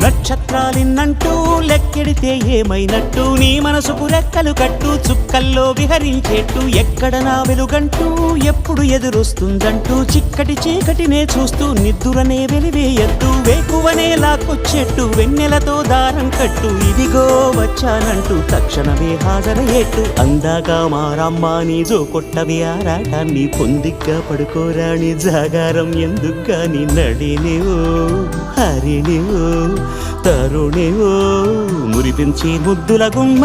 నక్షత్రాలిన్నంటూ లెక్కెడితే ఏమైనట్టు నీ మనసుకు రెక్కలు కట్టు చుక్కల్లో విహరించేట్టు ఎక్కడ నా వెలుగంటూ ఎప్పుడు ఎదురొస్తుందంటూ చిక్కటి చీకటినే చూస్తూ నిద్దురనే వెలివేయట్టు వేకువనే లాక్కొచ్చేట్టు వెన్నెలతో దారం కట్టు ఇదిగో వచ్చానంటూ తక్షణమే హాజరయ్యేట్టు అందాక మారమ్మా నీ జో కొట్టవి ఆరాటాన్ని పొందిగ్గా పడుకోరాని జాగారం ఎందుకు నీ నడినివో హరినివో తరుణివో మురిపించి ముద్దుల గుమ్మ